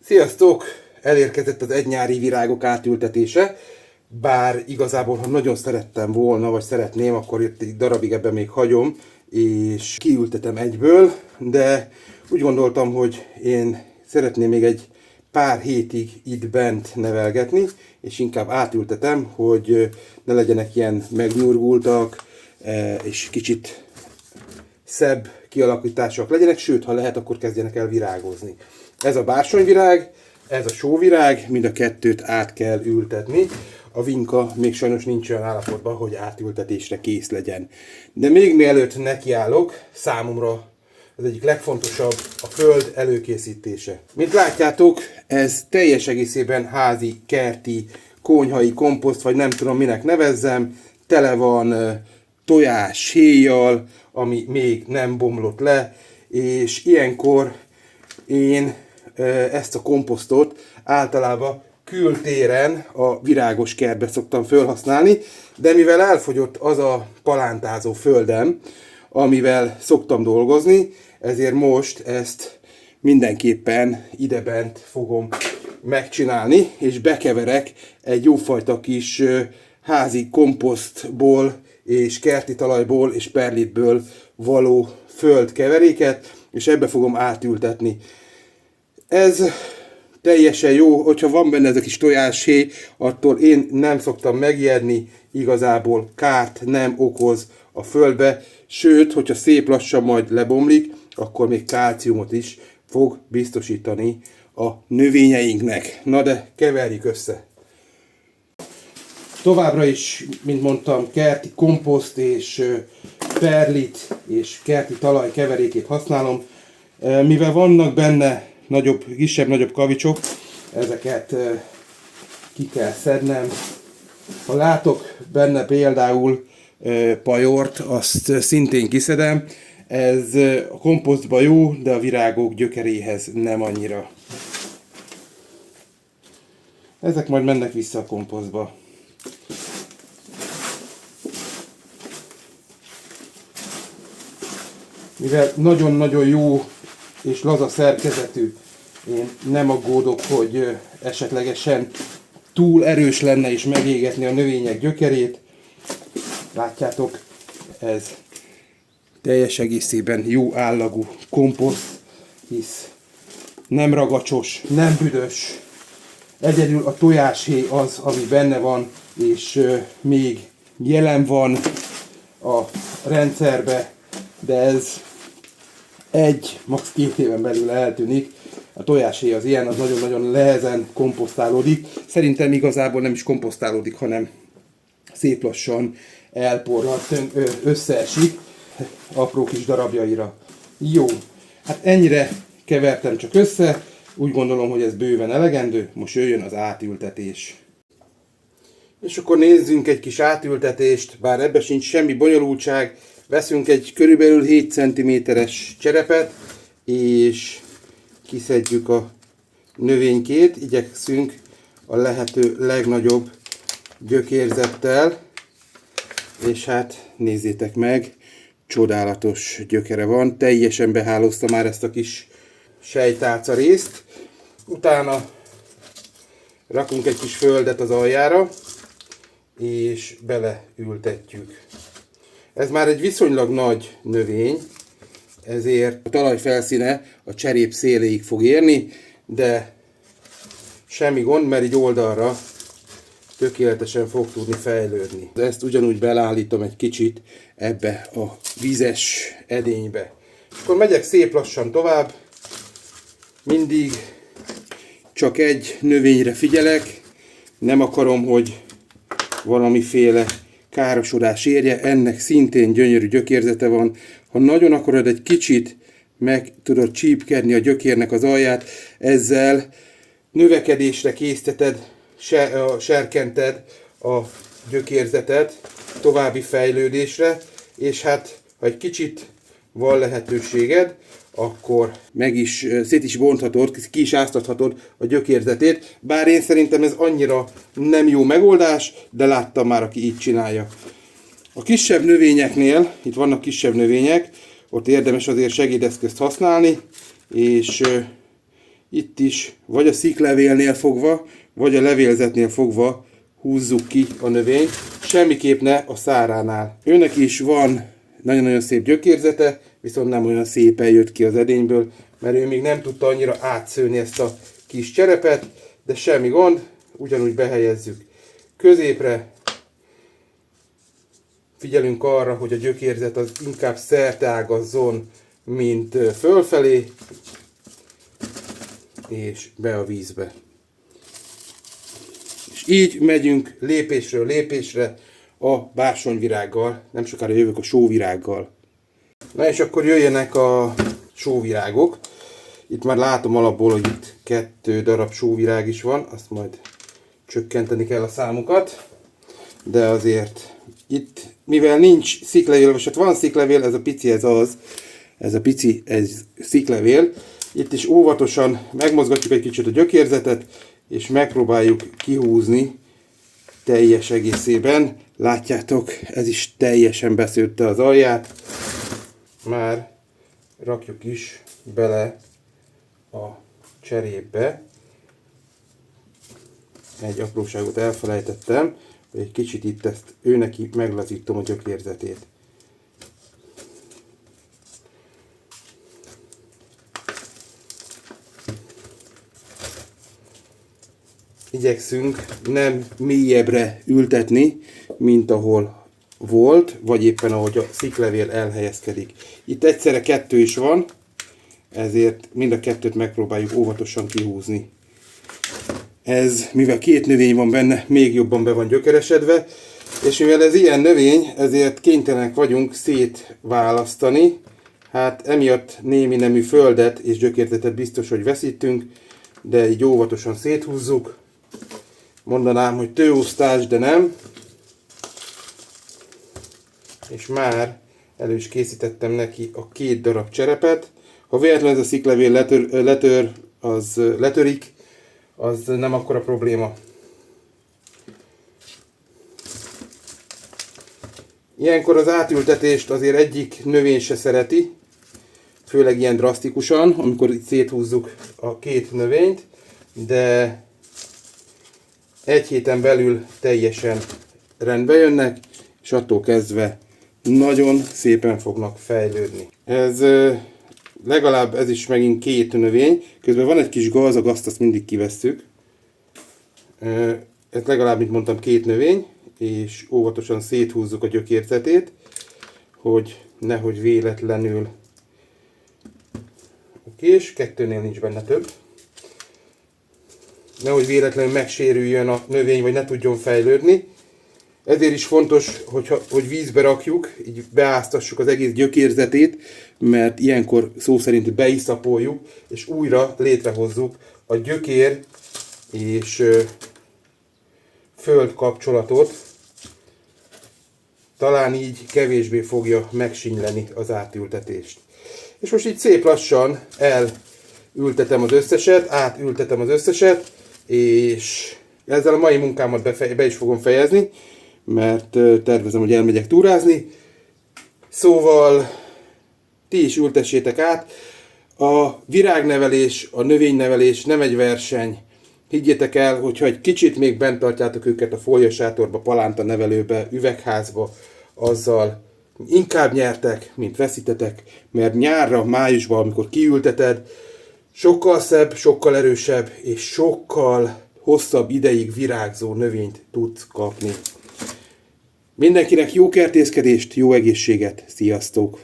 Sziasztok! Elérkezett az egynyári virágok átültetése, bár igazából, ha nagyon szerettem volna, vagy szeretném, akkor itt egy darabig ebben még hagyom, és kiültetem egyből, de úgy gondoltam, hogy én szeretném még egy pár hétig itt bent nevelgetni, és inkább átültetem, hogy ne legyenek ilyen megnyurgultak, és kicsit szebb kialakítások legyenek, sőt, ha lehet, akkor kezdjenek el virágozni. Ez a bársonyvirág, ez a sóvirág, mind a kettőt át kell ültetni. A vinka még sajnos nincs olyan állapotban, hogy átültetésre kész legyen. De még mielőtt nekiállok, számomra az egyik legfontosabb a föld előkészítése. Mint látjátok, ez teljes egészében házi, kerti, konyhai komposzt, vagy nem tudom minek nevezzem, tele van tojás, héjjal, ami még nem bomlott le, és ilyenkor én ezt a komposztot általában kültéren a virágos kertbe szoktam felhasználni, de mivel elfogyott az a palántázó földem, amivel szoktam dolgozni, ezért most ezt mindenképpen idebent fogom megcsinálni, és bekeverek egy jófajta kis házi komposztból és kerti talajból és perlitből való földkeveréket, és ebbe fogom átültetni. Ez teljesen jó, hogyha van benne ez a kis tojáshéj, attól én nem szoktam megijedni, igazából kárt nem okoz a földbe, sőt, hogyha szép lassan majd lebomlik, akkor még kálciumot is fog biztosítani a növényeinknek. Na de keverjük össze! Továbbra is, mint mondtam, kerti komposzt és perlit és kerti talaj keverékét használom. Mivel vannak benne kisebb-nagyobb kavicsok, ezeket ki kell szednem. Ha látok benne például pajort, azt szintén kiszedem. Ez a komposztban jó, de a virágok gyökeréhez nem annyira. Ezek majd mennek vissza a komposztba. Mivel nagyon-nagyon jó és laza szerkezetű, én nem aggódok, hogy esetlegesen túl erős lenne és megégetni a növények gyökerét. Látjátok, ez teljes egészében jó állagú komposzt, hisz nem ragacsos, nem büdös. Egyedül a tojáshéj az, ami benne van, és még jelen van a rendszerbe, de ez max. 2 éven belül eltűnik. A tojáshéj az ilyen, az nagyon-nagyon nehezen komposztálódik. Szerintem igazából nem is komposztálódik, hanem szép lassan elporlad, összeesik apró kis darabjaira. Jó, hát ennyire kevertem csak össze. Úgy gondolom, hogy ez bőven elegendő. Most jöjjön az átültetés. És akkor nézzünk egy kis átültetést, bár ebben sincs semmi bonyolultság. Veszünk egy körülbelül 7 cm-es cserepet, és kiszedjük a növénykét. Igyekszünk a lehető legnagyobb gyökérzettel, és hát nézzétek meg, csodálatos gyökere van. Teljesen behálózta már ezt a kis sejtálca részt. Utána rakunk egy kis földet az aljára, és beleültetjük. Ez már egy viszonylag nagy növény, ezért a talaj felszíne a cserép széléig fog érni, de semmi gond, mert így oldalra tökéletesen fog tudni fejlődni. Ezt ugyanúgy beleállítom egy kicsit ebbe a vizes edénybe. Akkor megyek szép lassan tovább, mindig csak egy növényre figyelek, nem akarom, hogy valamiféle károsodás érje, ennek szintén gyönyörű gyökérzete van. Ha nagyon akarod, egy kicsit meg tudod csípkedni a gyökérnek az alját, ezzel növekedésre készteted, serkented a gyökérzetet további fejlődésre, és hát ha egy kicsit van lehetőséged, akkor szét is bonthatod, ki is áztathatod a gyökérzetét, bár én szerintem ez annyira nem jó megoldás, de láttam már, aki így csinálja. A kisebb növényeknél, itt vannak kisebb növények, ott érdemes azért segédeszközt használni, és itt is vagy a sziklevélnél fogva, vagy a levélzetnél fogva húzzuk ki a növényt, semmiképp ne a száránál. Őnek is van nagyon-nagyon szép gyökérzete, viszont nem olyan szépen jött ki az edényből, mert ő még nem tudta annyira átszőni ezt a kis cserepet, de semmi gond, ugyanúgy behelyezzük középre. Figyelünk arra, hogy a gyökérzet az inkább szerteágazzon, mint fölfelé, és be a vízbe. És így megyünk lépésről lépésre a bársonyvirággal, nem sokára jövök a sóvirággal. Na és akkor jöjjenek a sóvirágok. Itt már látom alapból, hogy itt 2 darab sóvirág is van, azt majd csökkenteni kell a számukat, de azért itt, mivel nincs sziklevél, vagy hát van sziklevél, ez a pici, ez sziklevél, itt is óvatosan megmozgatjuk egy kicsit a gyökérzetet, és megpróbáljuk kihúzni teljes egészében. Látjátok, ez is teljesen beszőtte az alját. Már rakjuk is bele a cserépbe. Egy apróságot elfelejtettem, hogy egy kicsit itt ezt őneki meglazítom a gyökérzetét. Igyekszünk nem mélyebbre ültetni, mint ahol volt, vagy éppen ahogy a sziklevél elhelyezkedik. Itt egyszerre 2 is van, ezért mind a 2-t megpróbáljuk óvatosan kihúzni. Ez, mivel 2 növény van benne, még jobban be van gyökeresedve, és mivel ez ilyen növény, ezért kénytelenek vagyunk szétválasztani. Hát emiatt némi nemű földet és gyökérzetet biztos, hogy veszítünk, de így óvatosan széthúzzuk. Mondanám, hogy tőosztás, de nem. És már elő is készítettem neki a 2 darab cserepet. Ha véletlenül ez a sziklevél letörik, az nem akkora probléma. Ilyenkor az átültetést azért egyik növény se szereti, főleg ilyen drasztikusan, amikor itt széthúzzuk a 2 növényt, de egy héten belül teljesen rendbe jönnek, és attól kezdve nagyon szépen fognak fejlődni. Ez is megint 2 növény, közben van egy kis gazdag, azt mindig kivesszük. Ez legalább, mint mondtam, 2 növény, és óvatosan széthúzzuk a gyökérzetét, hogy nehogy véletlenül. És 2-nél nincs benne több. Nehogy véletlenül megsérüljön a növény, vagy ne tudjon fejlődni. Ezért is fontos, hogy vízbe rakjuk, így beáztassuk az egész gyökérzetét, mert ilyenkor szó szerint beiszapoljuk, és újra létrehozzuk a gyökér és föld kapcsolatot. Talán így kevésbé fogja megsínyleni az átültetést. És most így szép lassan átültetem az összeset, és ezzel a mai munkámat be is fogom fejezni, mert tervezem, hogy elmegyek túrázni. Szóval ti is ültessétek át. A virágnevelés, a növénynevelés nem egy verseny. Higgyétek el, hogyha egy kicsit még bent tartjátok őket a fóliasátorba, palánta nevelőbe, üvegházba, azzal inkább nyertek, mint veszítetek, mert nyárra, májusban, amikor kiülteted, sokkal szebb, sokkal erősebb és sokkal hosszabb ideig virágzó növényt tudsz kapni. Mindenkinek jó kertészkedést, jó egészséget, sziasztok!